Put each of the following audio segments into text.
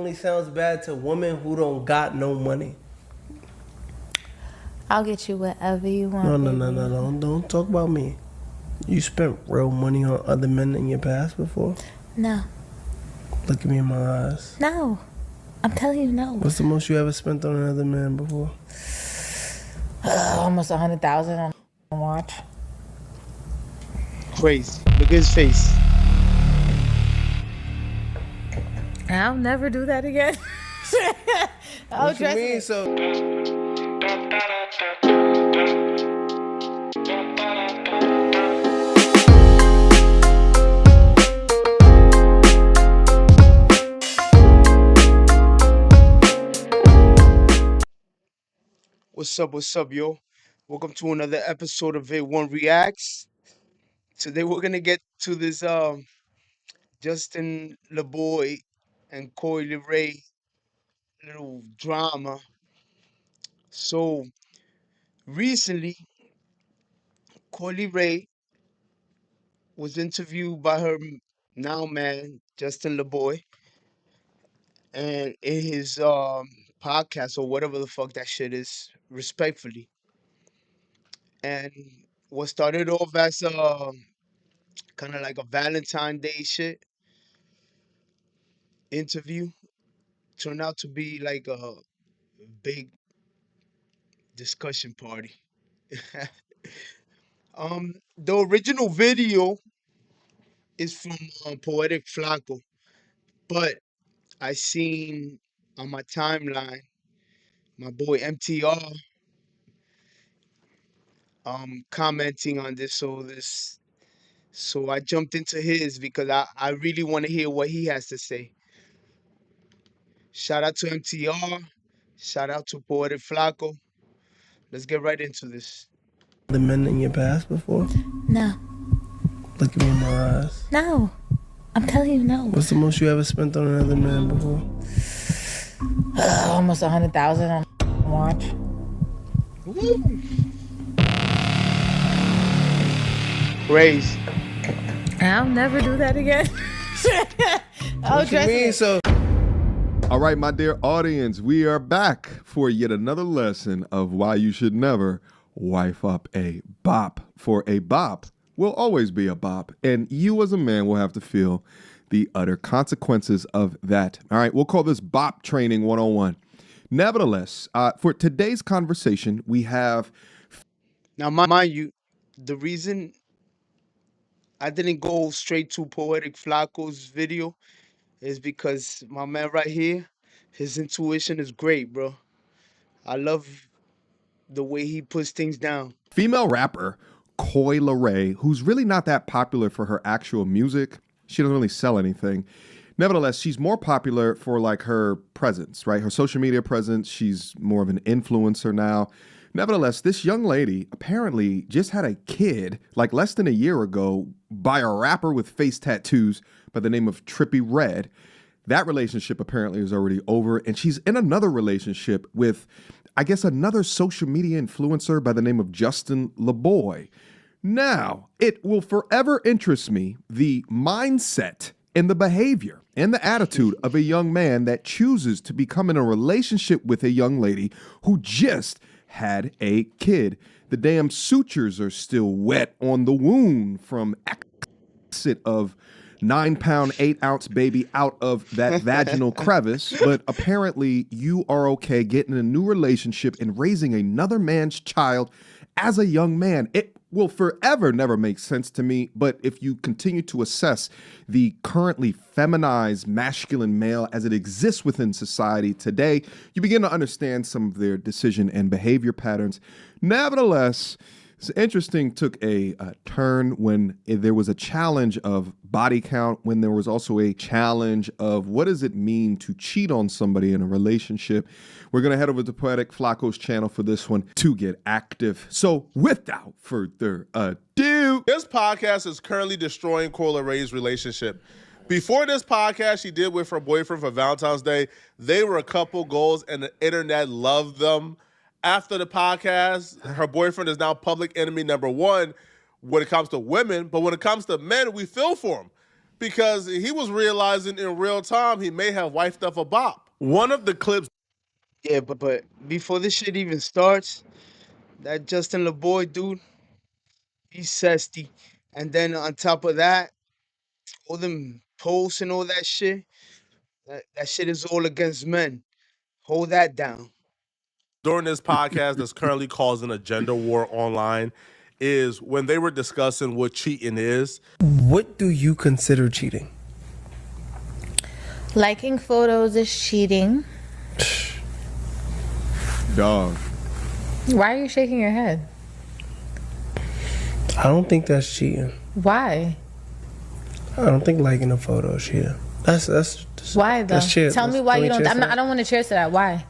only sounds bad to women who don't got no money. I'll get you whatever you want. No. Don't talk about me. You spent real money on other men in your past before? No. Look at me in my eyes. No. I'm telling you no. What's the most you ever spent on another man before? Almost 100,000 on a watch. Crazy. Look at his face. I'll never do that again. What you mean? So What's up, yo? Welcome to another episode of VIDWON Reacts. Today we're gonna get to this Justin LeBoy and Leray little drama. So recently, Leray was interviewed by her now man, Justin LeBoy, and in his podcast or whatever the fuck that shit is, respectfully. And what started off as kind of like a Valentine Day shit interview turned out to be like a big discussion party. The original video is from Poetic Flaco, but I seen on my timeline my boy MTR commenting on this, so I jumped into his because I really want to hear what he has to say. Shout out to MTR, shout out to Poetic Flaco. Let's get right into this. the men in your past before? No. Look at me in my eyes. No. I'm telling you no. What's the most you ever spent on another man before? Almost 100,000 on a watch. Woo. Crazy. I'll never do that again. What you mean? So All right, my dear audience, we are back for yet another lesson of why you should never wife up a bop. For a bop will always be a bop, and you as a man will have to feel the utter consequences of that. All right, we'll call this bop training 101. Nevertheless, for today's conversation, we have... Now, mind you, the reason I didn't go straight to Poetic Flaco's video is because my man right here, his intuition is great, bro. I love the way he puts things down. female rapper Leray, who's really not that popular for her actual music. She doesn't really sell anything. Nevertheless, she's more popular for like her presence, right? Her social media presence. She's more of an influencer now. Nevertheless, this young lady apparently just had a kid like less than a year ago by a rapper with face tattoos by the name of Trippie Redd. That relationship apparently is already over, and she's in another relationship with, I guess, another social media influencer by the name of Justin LeBoy. Now, it will forever interest me the mindset and the behavior and the attitude of a young man that chooses to become in a relationship with a young lady who just had a kid. The damn sutures are still wet on the wound from exit of 9-pound, 8-ounce baby out of that vaginal crevice, but apparently you are okay getting a new relationship and raising another man's child as a young man. It will forever never make sense to me, but if you continue to assess the currently feminized masculine male as it exists within society today, you begin to understand some of their decision and behavior patterns. Nevertheless, it's interesting, took a turn when there was a challenge of body count, when there was also a challenge of what does it mean to cheat on somebody in a relationship. We're going to head over to Poetic Flaco's channel for this one to get active. So without further ado, this podcast is currently destroying Leray's relationship. Before this podcast she did with her boyfriend for Valentine's Day, they were a couple goals and the internet loved them. After the podcast, her boyfriend is now public enemy number one when it comes to women, but when it comes to men, we feel for him. because he was realizing in real time he may have wifed up a bop. One of the clips. Yeah, but before this shit even starts, that Justin LeBoy dude, he's zesty. And then on top of that, all them posts and all that shit, that shit is all against men. Hold that down. During this podcast that's currently causing a gender war online is when they were discussing what cheating is. What do you consider cheating? Liking photos is cheating. Dog. Why are you shaking your head? I don't think that's cheating. Why? I don't think liking a photo is cheating. That's Why though? Let's cheers. Tell me why you don't. I don't want to cheers to that. Why?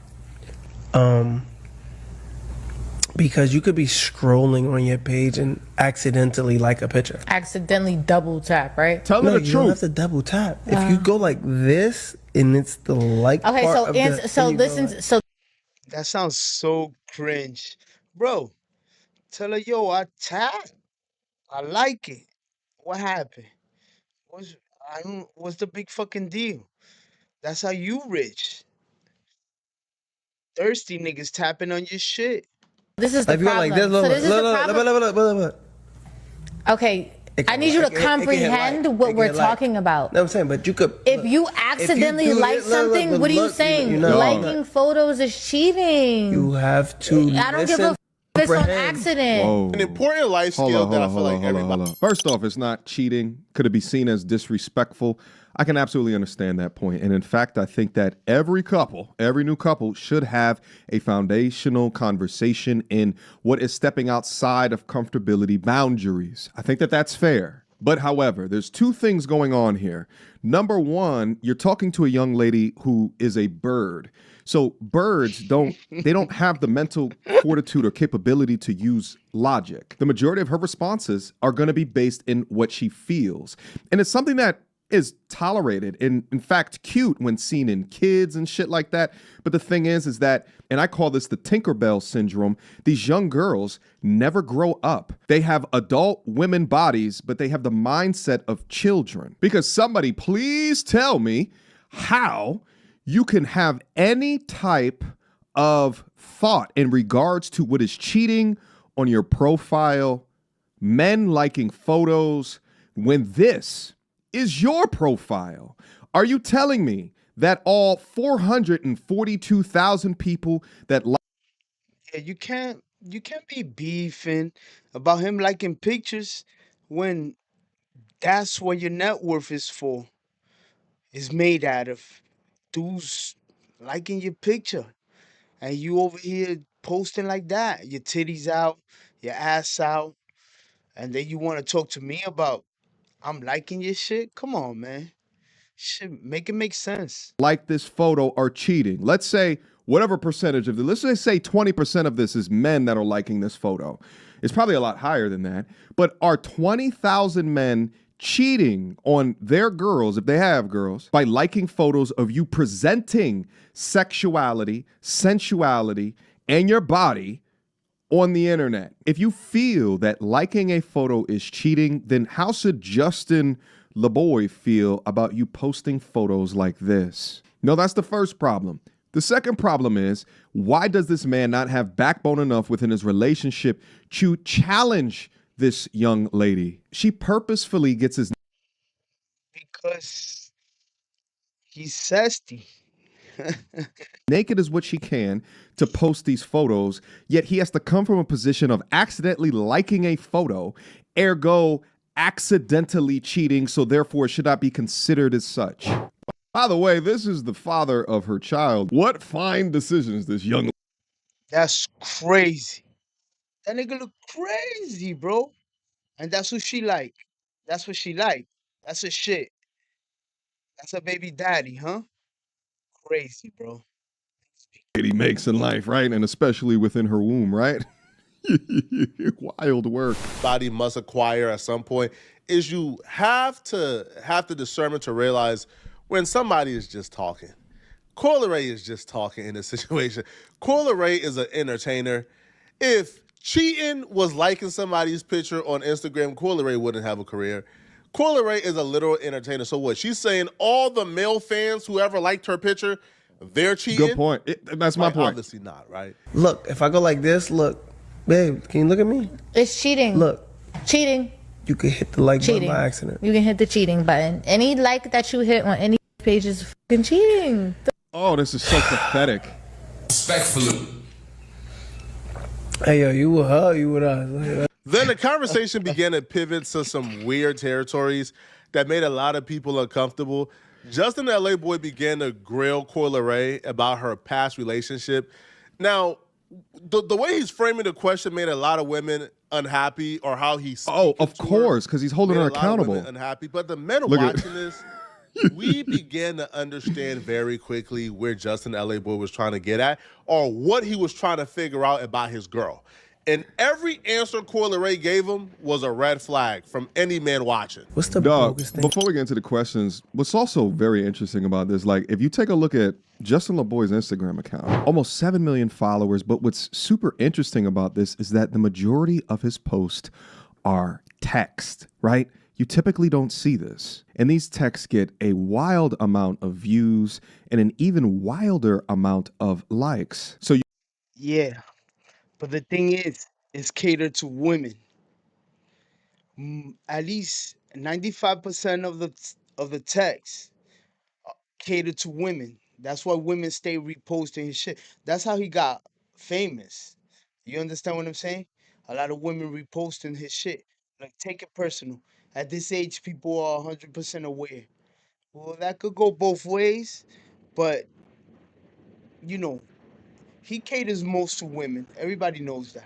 Because you could be scrolling on your page and accidentally like a picture. Accidentally double tap, right? Tell No, me the you don't have truth. to double tap. If you go like this and it's the like Okay, part so of the, answer. So then you go listen. like- So That sounds so cringe. Bro, tell her, yo, I tagged. I like it. What happened? What's the big fucking deal? That's how you rich. Thirsty niggas tapping on your shit. this is the If you go problem. like this, So this is the problem. look. Okay, It I can- need you to it can hit like. comprehend what It we're can hit like. talking about. No, I'm saying, but you could. If look, you accidentally do like this- look, something, but what are you look, saying? you know, Liking photos is cheating. You have to. I don't give a listen, f- it's on comprehend. accident. Whoa. An important life skill that I feel like everybody. First off, it's not cheating. Could it be seen as disrespectful? I can absolutely understand that point. And in fact, I think that every new couple should have a foundational conversation in what is stepping outside of comfortability boundaries. I think that that's fair. But however, there's two things going on here. Number one, you're talking to a young lady who is a bird. So birds don't have the mental fortitude or capability to use logic. The majority of her responses are going to be based in what she feels. And it's something that is tolerated and in fact cute when seen in kids and shit like that. But the thing is that, and I call this the Tinkerbell syndrome, these young girls never grow up. They have adult women bodies, but they have the mindset of children. Because somebody please tell me how you can have any type of thought in regards to what is cheating on your profile, men liking photos, when this is your profile. Are you telling me that all 442,000 people that Yeah, you can't be beefing about him liking pictures when that's what your net worth is made out of. Dudes liking your picture. And you over here posting like that. Your titties out, your ass out. And then you want to talk to me about I'm liking your shit? Come on, man. Shit, make it make sense. like this photo are cheating? Let's say whatever percentage of let's just say 20% of this is men that are liking this photo. It's probably a lot higher than that. But are 20,000 men cheating on their girls, if they have girls, by liking photos of you presenting sexuality, sensuality, and your body on the internet? If you feel that liking a photo is cheating, then how should Justin LeBoy feel about you posting photos like this? No, that's the first problem. The second problem is, why does this man not have backbone enough within his relationship to challenge this young lady? She purposefully gets his Because he's zesty. naked as what she can to post these photos, yet he has to come from a position of accidentally liking a photo, ergo accidentally cheating, so therefore it should not be considered as such. By the way, this is the father of her child. What fine decisions this young That's crazy. That nigga look crazy, bro. And that's what she like. That's what she like. That's her shit. That's her baby daddy, huh? Crazy, bro. lady makes in life, right? And especially within her womb, right? Wild work. Body must acquire at some point is you have the discernment to realize when somebody is just talking. Leray is just talking in this situation. Leray is an entertainer. If cheating was liking somebody's picture on Instagram, Leray wouldn't have a career. Coi Leray is a literal entertainer. So what? She's saying all the male fans who ever liked her picture, they're cheating? Good point. That's my point. Obviously not, right? Look, if I go like this, look, babe, can you look at me? It's cheating. Look, Cheating. you could hit the like Cheating. button by accident. You can hit the cheating button. Any like that you hit on any page is fucking cheating. Oh, this is so pathetic. Respectfully. Hey, yo, you with her, you with us. Then the conversation began to pivot to some weird territories that made a lot of people uncomfortable. Justin the LA Boy began to grill Coi Leray about her past relationship. Now, the way he's framing the question made a lot of women unhappy, or how he's Of course, because he's holding her accountable. Unhappy, but the men Look watching this, we began to understand very quickly where Justin the LA Boy was trying to get at, or what he was trying to figure out about his girl. And every answer Coi Leray gave him was a red flag from any man watching. What's the Dog, bogus thing? before we get into the questions, what's also very interesting about this, like if you take a look at Justin LeBoy's Instagram account, almost 7 million followers, but what's super interesting about this is that the majority of his posts are text, right? You typically don't see this. And these texts get a wild amount of views and an even wilder amount of likes. So Yeah, but the thing is, it's catered to women. At least 95% of the text catered to women. That's why women stay reposting his shit. That's how he got famous. You understand what I'm saying? A lot of women reposting his shit. Like, take it personal. At this age, people are 100% aware. Well, that could go both ways, but you know, he caters most to women. Everybody knows that.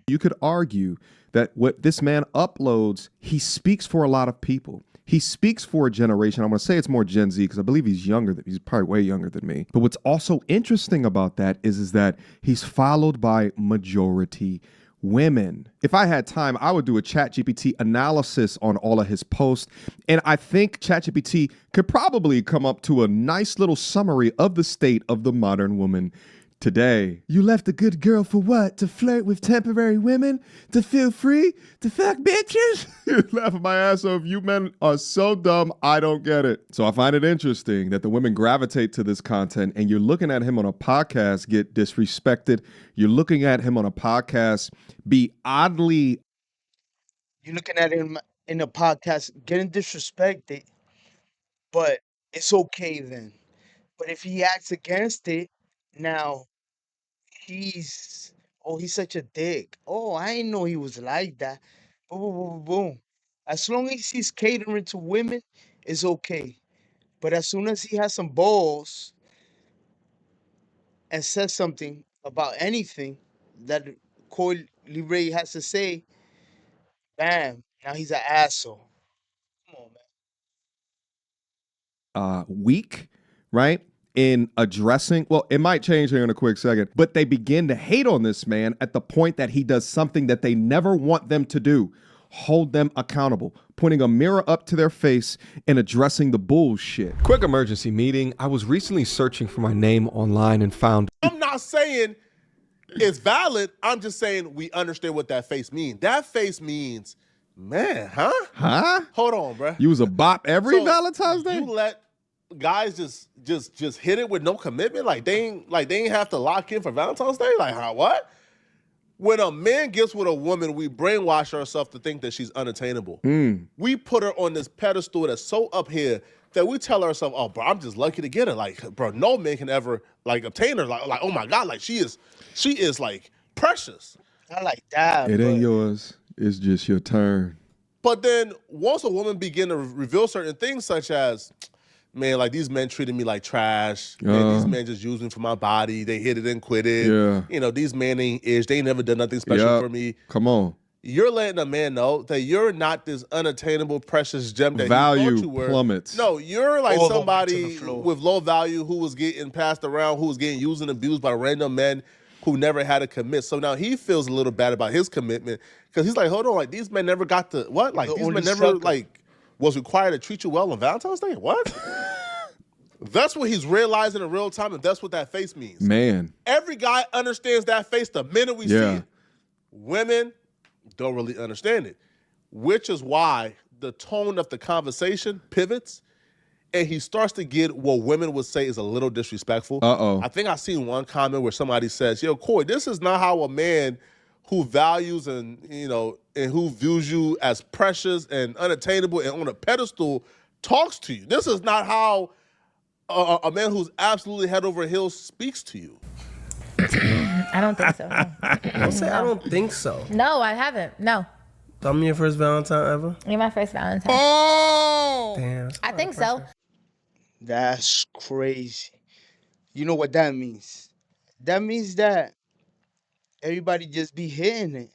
you could argue that what this man uploads, he speaks for a lot of people. He speaks for a generation. I'm going to say it's more Gen Z because I believe he's younger. He's probably way younger than me. But what's also interesting about that is that he's followed by majority women. If I had time, I would do a ChatGPT analysis on all of his posts. And I think ChatGPT could probably come up to a nice little summary of the state of the modern woman today. You left a good girl for what? To flirt with temporary women? To feel free? To fuck bitches? You're laughing my ass off. You men are so dumb, I don't get it. So I find it interesting that the women gravitate to this content, and you're looking at him on a podcast get disrespected. You're looking at him on a podcast be oddly... You're looking at him in a podcast getting disrespected, but it's okay then. But if he acts against it, now he's such a dick. Oh, I didn't know he was like that. Boom, boom, boom, boom, boom. As long as he's catering to women, it's okay. But as soon as he has some balls and says something about anything that Coi Leray has to say, bam, now he's an asshole. Come on, man. weak, right? In addressing, well, it might change here in a quick second, but they begin to hate on this man at the point that he does something that they never want them to do. Hold them accountable, pointing a mirror up to their face and addressing the bullshit. Quick emergency meeting. I was recently searching for my name online and found... I'm not saying it's valid. I'm just saying we understand what that face means. That face means, man, huh? Huh? Hold on, bruh. You was a bop every So, Valentine's Day? You let guys just hit it with no commitment? Like they ain't have to lock in for Valentine's Day? Like, how, what? When a man gets with a woman, we brainwash ourselves to think that she's unattainable. We put her on this pedestal that's so up here that we tell ourselves, oh, bro, I'm just lucky to get her. Like, bro, no man can ever, like, obtain her. Like, oh, my God, like, she is like, precious. I like that. It ain't but yours. It's just your turn. But then once a woman begin to reveal certain things such as, man, like these men treated me like trash. Man, these men just used me for my body. They hit it and quit it. Yeah. You know, these men ain't ish. They ain't never done nothing special Yup. for me. Come on. You're letting a man know that you're not this unattainable, precious gem that Value he thought you were. plummets. No, you're like All the way to somebody the floor. with low value who was getting passed around, who was getting used and abused by random men who never had to commit. So now he feels a little bad about his commitment because he's like, hold on, like these men never got to what? Like The these only men never sucker. like was required to treat you well on Valentine's Day? What? That's what he's realizing in real time, and that's what that face means. Man. Every guy understands that face the minute we see Yeah. it. Women don't really understand it, which is why the tone of the conversation pivots, and he starts to get what women would say is a little disrespectful. I think I seen one comment where somebody says, "Yo, Corey, this is not how a man who values and and who views you as precious and unattainable and on a pedestal talks to you. This is not how a man who's absolutely head over heels speaks to you." I don't think so. No. Don't say I don't think so. No, I haven't. No. I'm your first Valentine ever? You're my first Valentine. Oh! Damn. I think so. That's crazy. You know what that means? That means that everybody just be hitting it.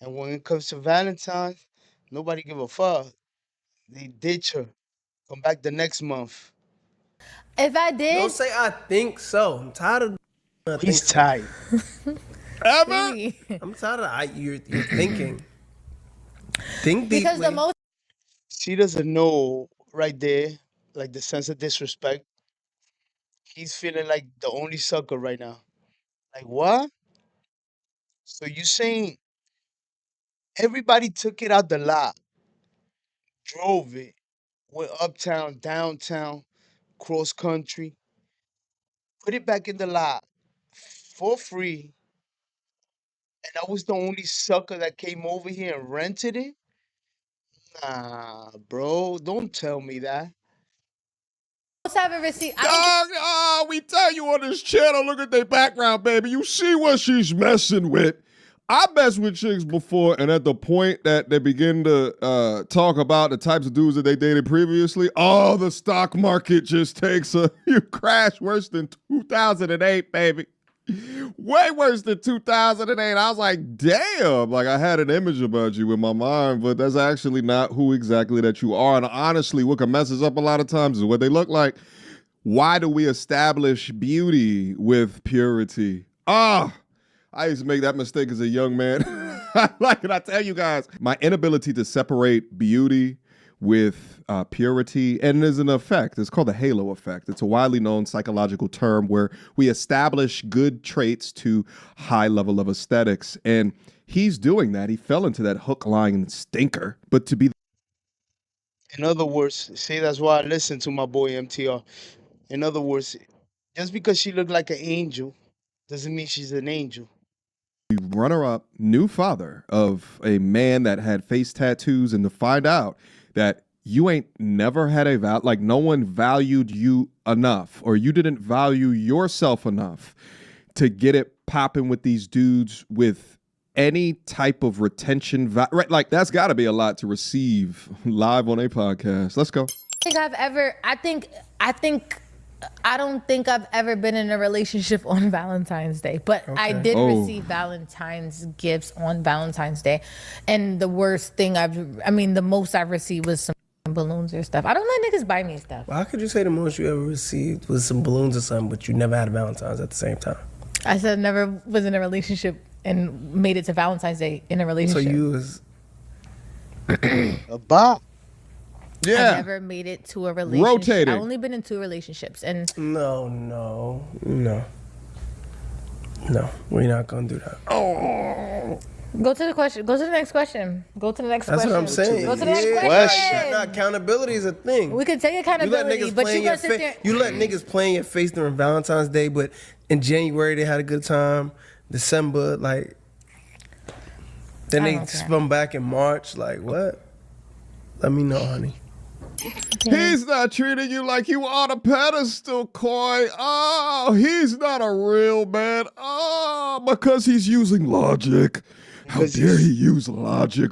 And when it comes to Valentine's, nobody give a fuck. They ditch her. Come back the next month. If I did, Don't say I think so. I'm tired of I think He's so. tired. Ever? I'm tired of you're thinking. Think deeply. because the most She doesn't know right there, like the sense of disrespect. He's feeling like the only sucker right now. Like what? So you saying everybody took it out the lot, drove it, went uptown, downtown, cross country, put it back in the lot for free, and I was the only sucker that came over here and rented it? Nah, bro, don't tell me that. I've received. We tell you on this channel, look at their background, baby. You see what she's messing with. I messed with chicks before, and at the point that they begin to talk about the types of dudes that they dated previously, the stock market just takes you crash worse than 2008, baby. Way worse than 2008. I was like, damn, like I had an image about you in my mind, but that's actually not who exactly that you are. And honestly, what can mess us up a lot of times is what they look like. Why do we establish beauty with purity? I used to make that mistake as a young man. Like, and I tell you guys, my inability to separate beauty with purity, and there's an effect. It's called the halo effect. It's a widely known psychological term where we establish good traits to high level of aesthetics. And he's doing that. He fell into that hook, line, and stinker. But to be In other words, see, that's why I listen to my boy MTR. In other words, just because she looked like an angel doesn't mean she's an angel. runner-up new father of a man that had face tattoos, and to find out that you ain't never had a like no one valued you enough, or you didn't value yourself enough to get it popping with these dudes with any type of retention, right? Like that's got to be a lot to receive live on a podcast. Let's go. I don't think I've ever been in a relationship on Valentine's Day, but I did receive Valentine's gifts on Valentine's Day. And the worst thing the most I've received was some balloons or stuff. I don't let niggas buy me stuff. How could you say the most you ever received was some balloons or something, but you never had a Valentine's at the same time? I said never was in a relationship and made it to Valentine's Day in a So relationship. you was A bop. Yeah. I never made it to a relationship. Rotating. I've only been in 2 relationships, and no, we're not gonna do that. go to the question. Go to the next question. Go to the next That's question. what I'm saying. Go to the next Yeah, question. accountability is a thing. We could take You let accountability, niggas but play you in your gonna sit there. face. You let niggas play in your face during Valentine's Day, but in January they had a good time. December, like, then I they don't care. spun back in March. Like, what? Let me know, honey. He's not treating you like you on a pedestal, Coy. Oh, he's not a real man. Oh, because he's using logic. How Because dare he use logic?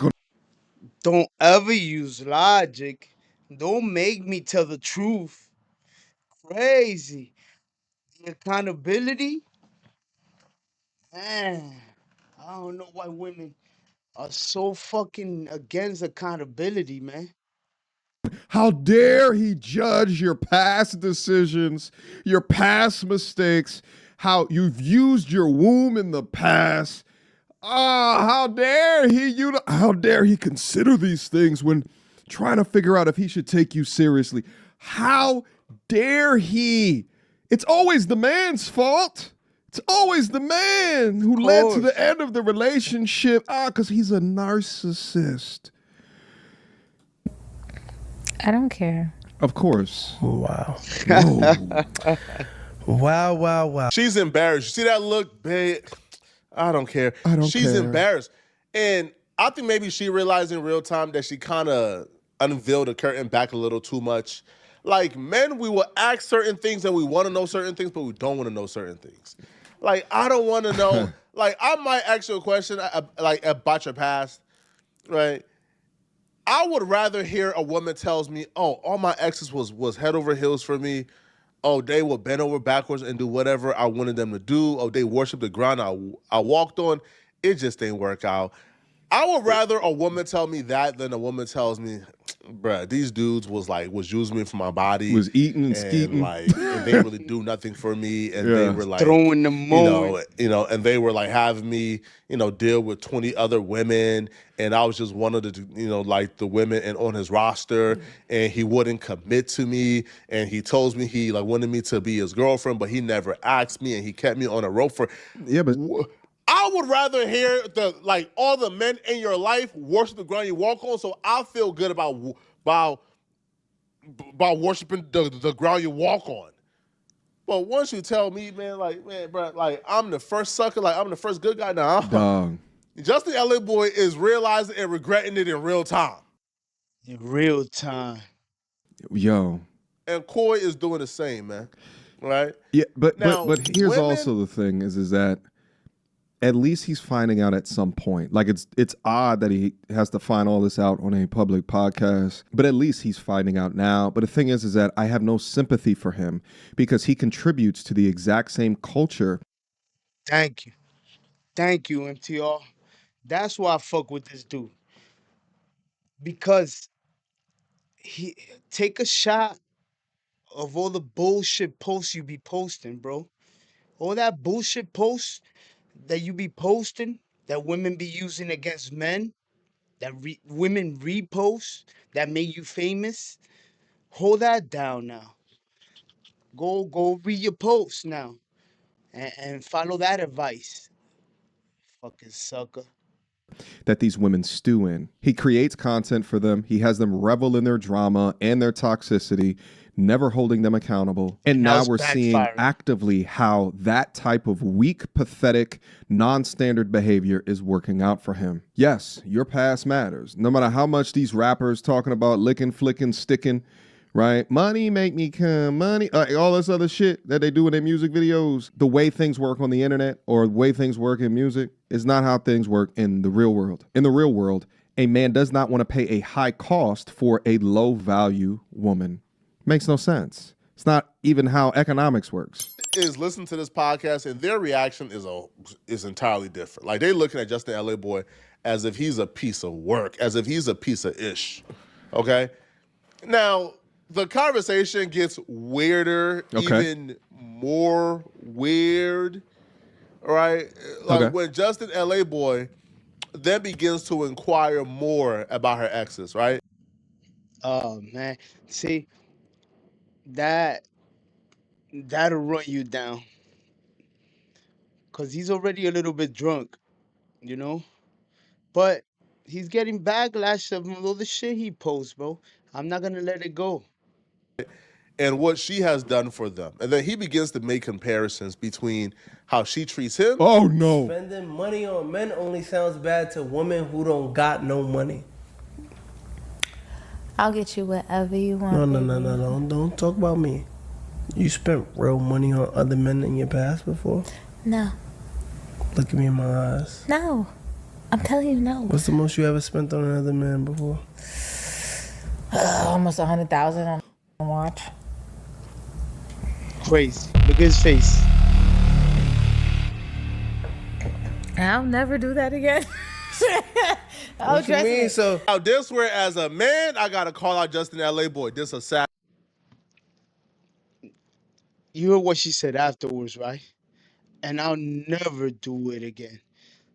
Don't ever use logic. Don't make me tell the truth. Crazy. The accountability? Man, I don't know why women are so fucking against accountability, man. How dare he judge your past decisions, your past mistakes, how you've used your womb in the past. How dare he consider these things when trying to figure out if he should take you seriously. How dare he? It's always the man's fault. It's always the man who led to the end of the relationship. Because he's a narcissist. I don't care. Of course. Wow. Whoa. Wow. She's embarrassed. You see that look, babe? I don't care. I don't She's care. embarrassed. And I think maybe she realized in real time that she kind of unveiled the curtain back a little too much. Like, men, we will ask certain things and we want to know certain things, but we don't want to know certain things. Like, I don't want to know. Like, I might ask you a question like about your past, right? I would rather hear a woman tells me, oh, all my exes was head over heels for me. Oh, they will bend over backwards and do whatever I wanted them to do. Oh, they worship the ground I walked on. It just didn't work out. I would rather a woman tell me that than a woman tells me, bruh, these dudes was using me for my body. Was eating and skeeting. Like, and they really do nothing for me. And they were like, throwing the moment. and they were like having me, deal with 20 other women. And I was just one of the, like the women on his roster. And he wouldn't commit to me. And he told me he like wanted me to be his girlfriend, but he never asked me and he kept me on a rope for. Yeah, but I would rather hear all the men in your life worship the ground you walk on, so I feel good about worshiping the ground you walk on. But once you tell me, man, bro, like I'm the first sucker, like I'm the first good guy now. dog. Justin LA Boy is realizing and regretting it in real time. In real time. Yo. And Koi is doing the same, man. Right? Yeah, but Now, here's women- also the thing is that at least he's finding out at some point. Like it's odd that he has to find all this out on a public podcast, but at least he's finding out now. But the thing is that I have no sympathy for him because he contributes to the exact same culture. Thank you, MTR. That's why I fuck with this dude. Because he take a shot of all the bullshit posts you be posting, bro. All that bullshit posts that you be posting that women be using against men, that women repost that make you famous. Hold that down now. Go read your posts now, and follow that advice. Fucking sucker. That these women stew in. He creates content for them. He has them revel in their drama and their toxicity, never holding them accountable. And now it's we're seeing backfiring. actively how that type of weak, pathetic, non-standard behavior is working out for him. Yes, your past matters. No matter how much these rappers talking about licking, flicking, sticking, right? Money make me come, money, all this other shit that they do in their music videos. The way things work on the internet or the way things work in music is not how things work in the real world. In the real world, a man does not want to pay a high cost for a low value woman. Makes no sense. It's not even how economics works. Is listen to this podcast and their reaction is entirely different. Like they looking at Justin LA Boy as if he's a piece of work, as if he's a piece of ish. Okay? Now, the conversation gets weirder, even more weird, right? Like when Justin LA Boy then begins to inquire more about her exes, right? Oh man, see that'll run you down, cause he's already a little bit drunk, you know. But he's getting backlash of all the shit he posts, bro. I'm not gonna let it go. And what she has done for them. And then he begins to make comparisons between how she treats him. Oh no. Spending money on men only sounds bad to women who don't got no money. I'll get you whatever you want. No. Don't talk about me. You spent real money on other men in your past before? No. Look at me in my eyes. No. I'm telling you no. What's the most you ever spent on another man before? Almost 100,000 on a watch. Crazy. Look at his face. I'll never do that again. What you mean? So Now this where as a man, I gotta call out Justin LA Boy. This a sad. You heard what she said afterwards, right? And I'll never do it again.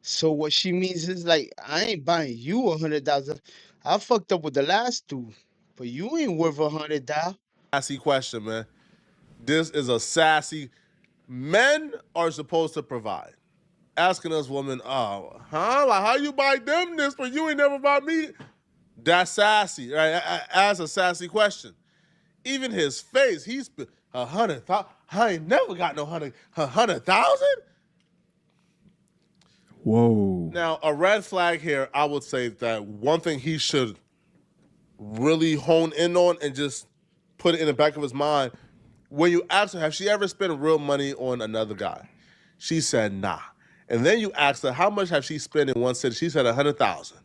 So what she means is like, I ain't buying you 100,000. I fucked up with the last dude, but you ain't worth 100,000. Sassy question, man. This is a sassy. Men are supposed to provide. Asking us women, like how you buy them this, but you ain't never buy me? That's sassy, right? As a sassy question. Even his face, he's been 100,000. I ain't never got no 100,000. Whoa. Now, a red flag here, I would say that one thing he should really hone in on and just put it in the back of his mind. When you ask her, have she ever spent real money on another guy? She said, nah. And then you asked her, how much have she spent in one city? She said 100,000.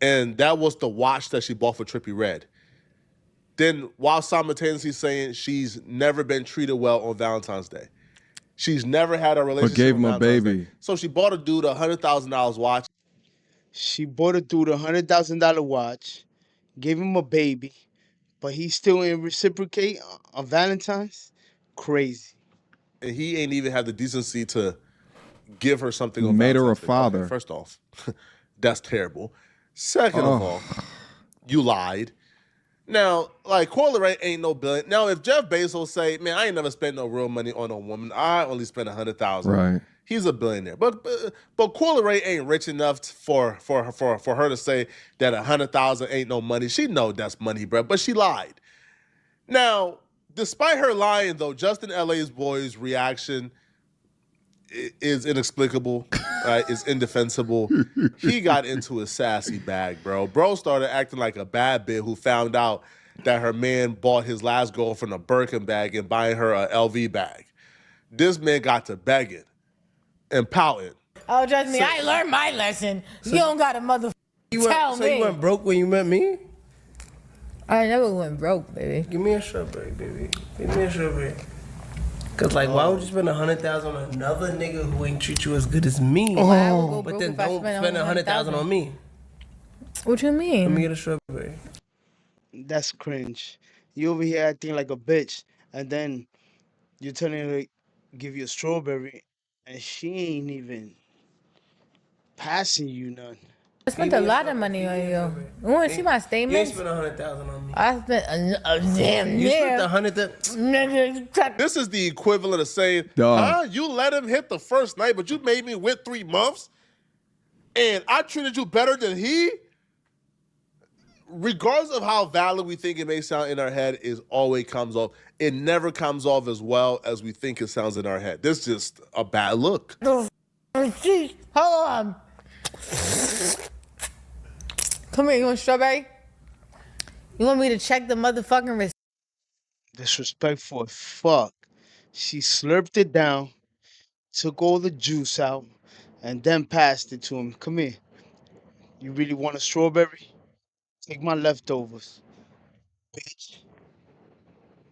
And that was the watch that she bought for Trippie Redd. Then while simultaneously saying she's never been treated well on Valentine's Day. She's never had a relationship. But gave him on a Valentine's baby. Day. So she bought a dude a $100,000 watch. She bought a dude $100,000 watch, gave him a baby, but he still ain't reciprocate on Valentine's. Crazy. And he ain't even had the decency to give her something on Made her a Valentine's Day. father. Okay, first off, that's terrible. Second of all, you lied. Now, like, Coi Leray ain't no billion. Now, if Jeff Bezos say, man, I ain't never spent no real money on a woman. I only spent 100,000. Right. He's a billionaire. But Coi Leray ain't rich enough for her to say that 100,000 ain't no money. She know that's money, bro. But she lied. Now, despite her lying, though, Justin LA's boy's reaction is inexplicable, right? It's indefensible. He got into a sassy bag, bro. Bro started acting like a bad bitch who found out that her man bought his last girlfriend a Birkin bag and buying her a LV bag. This man got to begging and pouting. Oh, trust me, I learned my lesson. You don't got to tell So me. you went broke when you met me? I never went broke, baby. Give me a strawberry, baby. Give me a strawberry. Cause like, why would you spend 100,000 on another nigga who ain't treat you as good as me? Why I would go But broke then if I don't spent spend 100,000 on me. What you Let me mean? get a strawberry. That's cringe. You over here acting like a bitch, and then you're telling her to give you a strawberry, and she ain't even passing you none. I spent a lot of money on you. You want to see my You ain't statements? spent 100,000 on me. I spent a damn You spent near. 100,000. Nigga, This is the equivalent of saying, Dog. huh, you let him hit the first night, but you made me wait 3 months, and I treated you better than he? Regardless of how valid we think it may sound in our head, is always comes off. It never comes off as well as we think it sounds in our head. This is just a bad look. Hold on. Come here, you want strawberry? You want me to check the motherfucking receipt? Disrespectful as fuck. She slurped it down, took all the juice out, and then passed it to him. Come here. You really want a strawberry? Take my leftovers, bitch.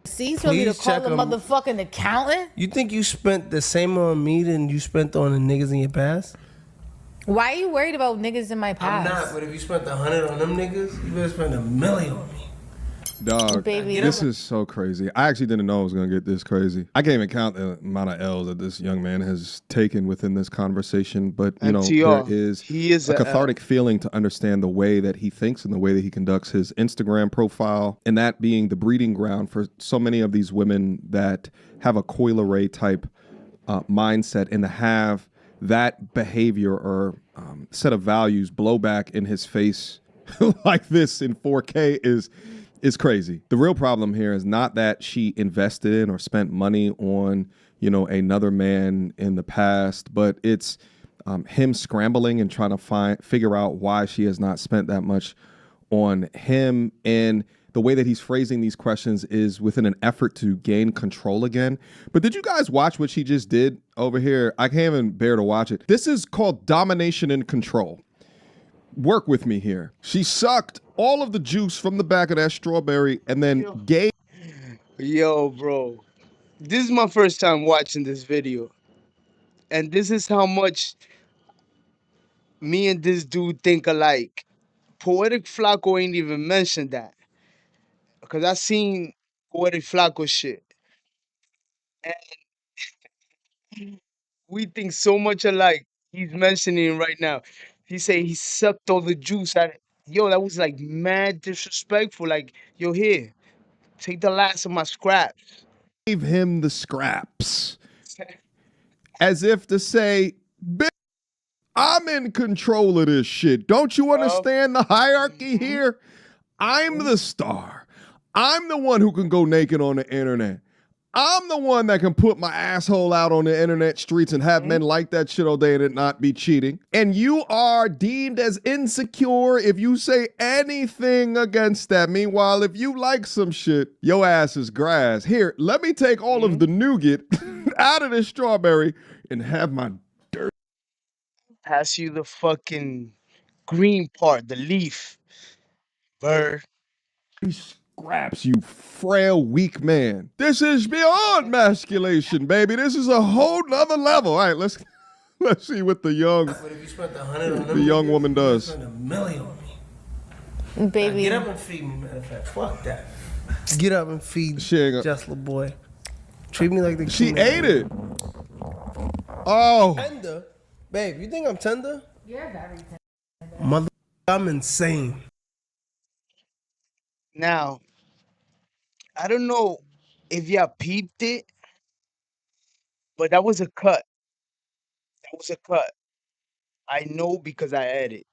Receipts for me to Please call check the 'em. motherfucking accountant? You think you spent the same on me than you spent on the niggas in your past? Why are you worried about niggas in my I'm past? not, but if you spent 100 on them niggas, you better spend $1 million on me. Dog, Baby. this is so crazy. I actually didn't know it was going to get this crazy. I can't even count the amount of L's that this young man has taken within this conversation, but you know, MTR, there is he is a a cathartic feeling to understand the way that he thinks and the way that he conducts his Instagram profile, and that being the breeding ground for so many of these women that have a Coi Leray type mindset, and to have that behavior or set of values blow back in his face like this in 4K is crazy. The real problem here is not that she invested in or spent money on, you know, another man in the past, but it's him scrambling and trying to figure out why she has not spent that much on him. And the way that he's phrasing these questions is within an effort to gain control again. But did you guys watch what she just did over here? I can't even bear to watch it. This is called domination and control. Work with me here. She sucked all of the juice from the back of that strawberry and then gave. Yo, bro. This is my first time watching this video. And this is how much me and this dude think alike. Poetic Flacco ain't even mentioned that. Because I seen Poetic Flacco shit. We think so much alike. He's mentioning right now. He say he sucked all the juice out of it. Yo, that was like mad disrespectful. Like, yo, here, take the last of my scraps. Gave him the scraps. As if to say, bitch, I'm in control of this shit. Don't you understand the hierarchy here? I'm the star. I'm the one who can go naked on the internet. I'm the one that can put my asshole out on the internet streets and have men like that shit all day and it not be cheating. And you are deemed as insecure if you say anything against that. Meanwhile, if you like some shit, your ass is grass. Here, let me take all of the nougat out of this strawberry and have my dirt. Pass you the fucking green part, the leaf. Bird. Scraps, you frail, weak man. This is beyond masculation, baby. This is a whole nother level. All right, let's see what the young But if you spent 100 on the them, young woman you does. spent $1 million on me. Baby. Get up and feed me, matter of fact. Fuck that. Get up and feed She ain't gonna- Just little boy. Treat me like the She king. ate it. Oh, Tender? Babe, you think I'm tender? You're very tender. Mother, I'm insane. Now, I don't know if y'all peeped it, but that was a cut. That was a cut. I know because I edit.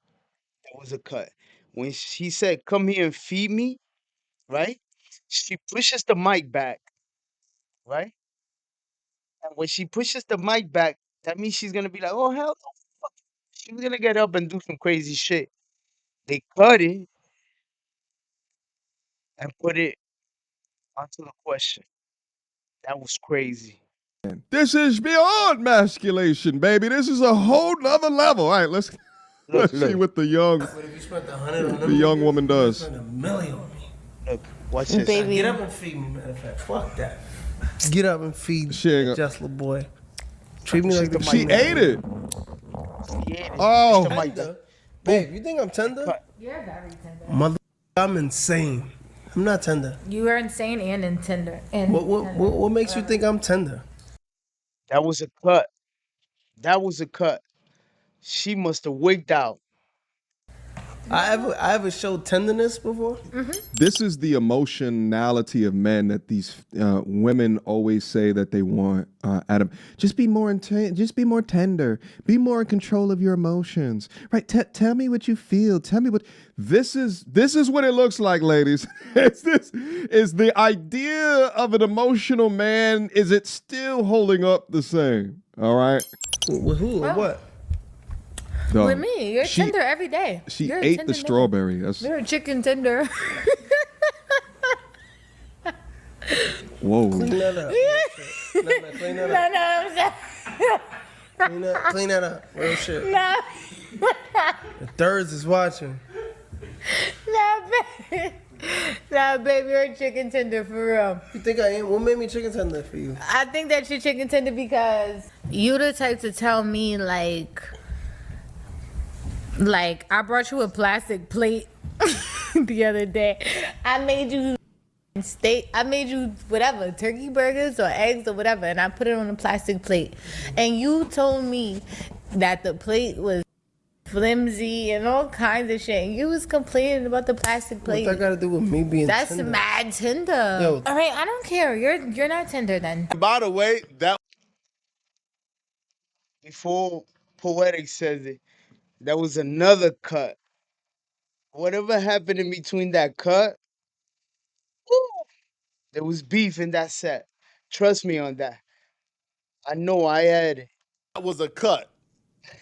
That was a cut. When she said, "Come here and feed me," right? She pushes the mic back, right? And when she pushes the mic back, that means she's gonna be like, "Oh hell no!" Fuck." She's gonna get up and do some crazy shit. They cut it and put it onto the question. That was crazy. this is beyond masculation, baby. This is a whole nother level. All right, let's see look. what the young But if you spent 100 on them, young woman you does. spent $1 million on me. Look, watch this. Baby. Get up and feed me, matter of fact. Fuck that. Get up and feed She ain't gonna- Just little boy. Treat me like the She king. ate it. She ate it. Oh. Push the mic back. Tender? Babe, you think I'm tender? Cut. You're very tender. Mother, I'm insane. I'm not tender. You are insane and in tender. And What makes you think I'm tender? That was a cut. That was a cut. She must have wigged out. I ever showed tenderness before? This is the emotionality of men that these women always say that they want. Adam, just be more just be more tender. Be more in control of your emotions. Right? Tell me what you feel. Tell me what. This is what it looks like, ladies. This is the idea of an emotional man. Is it still holding up the same? All right. With who or what? No. with me, you're tender every day. She You're a ate tender the nigga. strawberry. That's You're a chicken tender. whoa. Clean that up. No, clean that up. I'm sorry. Clean that up. Real shit. No. The thirds is watching. Nah, baby, you're a chicken tender for real. You think I am? What made me chicken tender for you? I think that you're chicken tender because you the type to tell me like I brought you a plastic plate the other day. I made you steak. I made you whatever, turkey burgers or eggs or whatever, and I put it on a plastic plate. And you told me that the plate was flimsy and all kinds of shit. You was complaining about the plastic plate. What that got to do with me being That's tender? mad tender. Yo. All right, I don't care. You're not tender then. By the way, that Before Poetic says it, there was another cut. Whatever happened in between that cut, woo, there was beef in that set. Trust me on that. I know I had it. was a cut.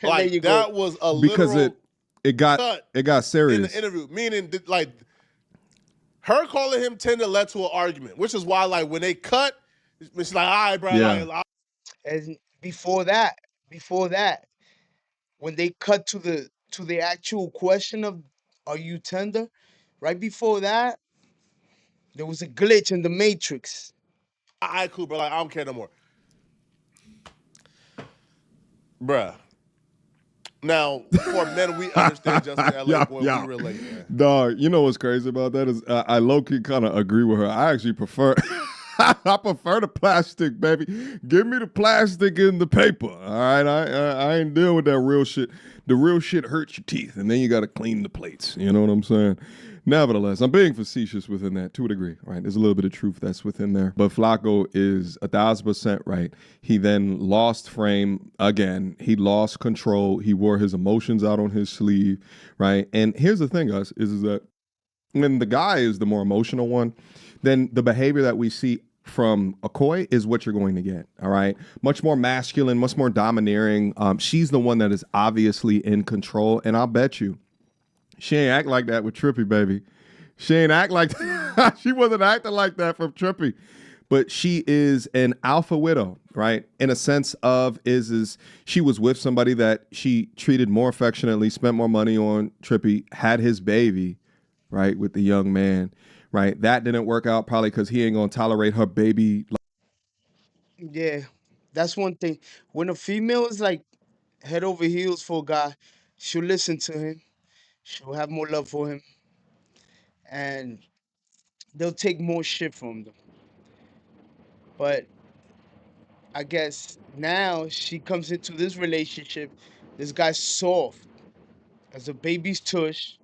There Like you that go. was a Because literal it got cut serious. in the interview. Meaning, like her calling him tender led to an argument, which is why, like, when they cut, it's like, all right, bro. Yeah. Like, And before that, when they cut to the actual question of are you tender? Right before that, there was a glitch in the matrix. all right, cool, bro. Like, I don't care no more, bruh. Now, for men, we understand Justin LA Yeah, boy, yeah. we relate, man. Dog, you know what's crazy about that is I low-key kind of agree with her. I actually prefer I prefer the plastic, baby. Give me the plastic and the paper. All right, I ain't dealing with that real shit. The real shit hurts your teeth, and then you got to clean the plates. You know what I'm saying? Nevertheless, I'm being facetious within that to a degree, right? There's a little bit of truth that's within there. But Flacco is 1,000% right. He then lost frame again. He lost control. He wore his emotions out on his sleeve, right? And here's the thing, Gus, is that when the guy is the more emotional one, then the behavior that we see from Okoye is what you're going to get. All right. Much more masculine, much more domineering. She's the one that is obviously in control. And I'll bet you she ain't act like that with Trippy, baby. She ain't act like she wasn't acting like that from Trippy. But she is an alpha widow, right? In a sense of is she was with somebody that she treated more affectionately, spent more money on. Trippy had his baby, right, with the young man, right? That didn't work out probably because he ain't gonna tolerate her baby. Yeah, that's one thing. When a female is like head over heels for a guy, she'll listen to him. She'll have more love for him, and they'll take more shit from them. But I guess now she comes into this relationship. This guy's soft as a baby's tush,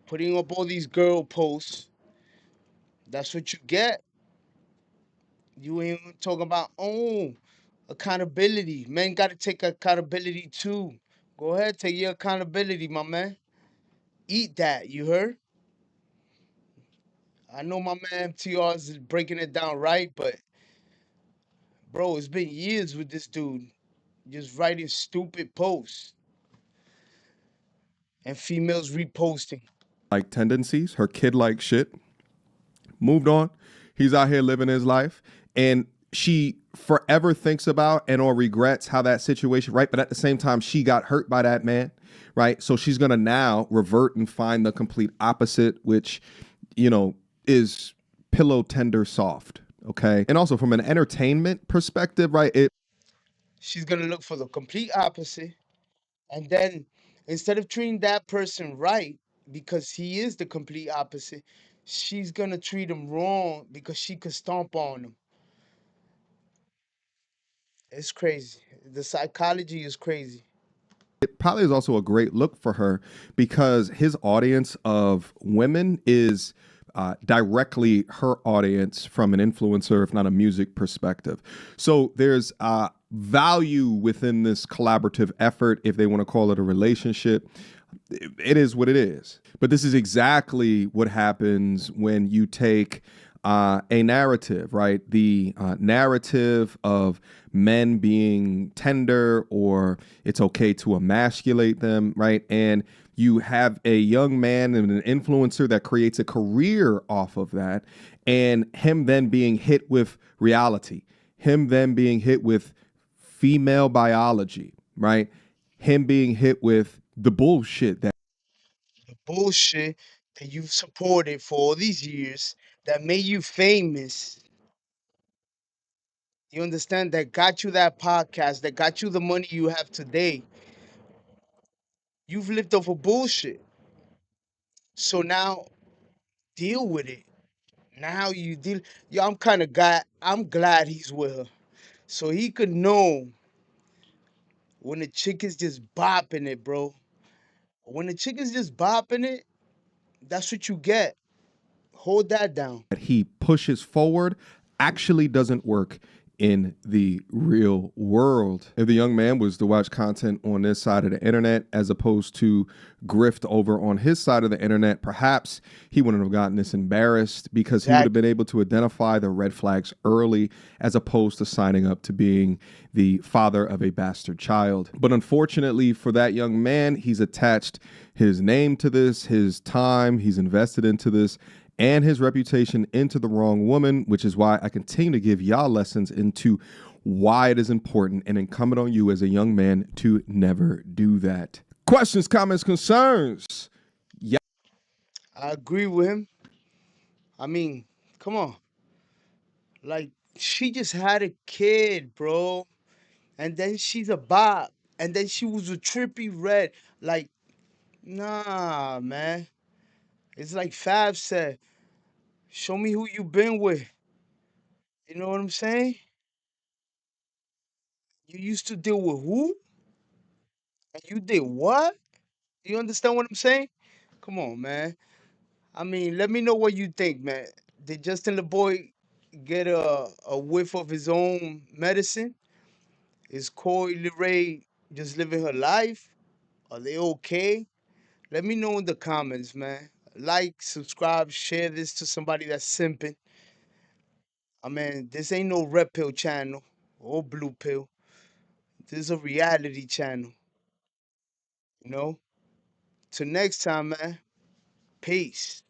putting up all these girl posts. That's what you get. You ain't talking about accountability. Men got to take accountability too. Go ahead, take your accountability, my man. Eat that. You heard? I know my man MTR is breaking it down right, but bro, it's been years with this dude just writing stupid posts and females reposting. Like tendencies, her kid like shit. Moved on. He's out here living his life. And she forever thinks about and or regrets how that situation, right? But at the same time, she got hurt by that man, right? So she's gonna now revert and find the complete opposite, which, is pillow tender soft. Okay. And also from an entertainment perspective, right? She's gonna look for the complete opposite. And then instead of treating that person right because he is the complete opposite, she's gonna treat him wrong because she could stomp on him. It's crazy. The psychology is crazy. It probably is also a great look for her because his audience of women is directly her audience from an influencer, if not a music perspective. So there's value within this collaborative effort, if they want to call it a relationship. It is what it is. But this is exactly what happens when you take a narrative, right? The narrative of men being tender or it's okay to emasculate them, right? And you have a young man and an influencer that creates a career off of that, and him then being hit with reality, him then being hit with female biology, right? Him being hit with the bullshit that The bullshit that you've supported for all these years that made you famous. You understand? That got you that podcast, that got you the money you have today. You've lived off of bullshit. So now deal with it. Now you deal. Yo, I'm glad he's with her. So he could know when the chick is just bopping it, bro. When the chick is just bopping it, that's what you get. Hold that down. he pushes forward actually doesn't work in the real world. If the young man was to watch content on this side of the internet as opposed to grift over on his side of the internet, perhaps he wouldn't have gotten this embarrassed because he would have been able to identify the red flags early as opposed to signing up to being the father of a bastard child. But unfortunately for that young man, he's attached his name to this, his time, he's invested into this, and his reputation into the wrong woman, which is why I continue to give y'all lessons into why it is important and incumbent on you as a young man to never do that. Questions, comments, concerns? Yeah. I agree with him. I mean, come on. Like, she just had a kid, bro. And then she's a bop. And then she was a trippy red. Like, nah, man. It's like Fab said, show me who you been with. You know what I'm saying? You used to deal with who? And you did what? You understand what I'm saying? Come on, man. I mean, let me know what you think, man. Did Justin LeBoy get a whiff of his own medicine? Is Coi Leray just living her life? Are they okay? Let me know in the comments, man. Like, subscribe, share this to somebody that's simping. I mean, this ain't no red pill channel or blue pill. This is a reality channel, you know? Till next time, man. Peace.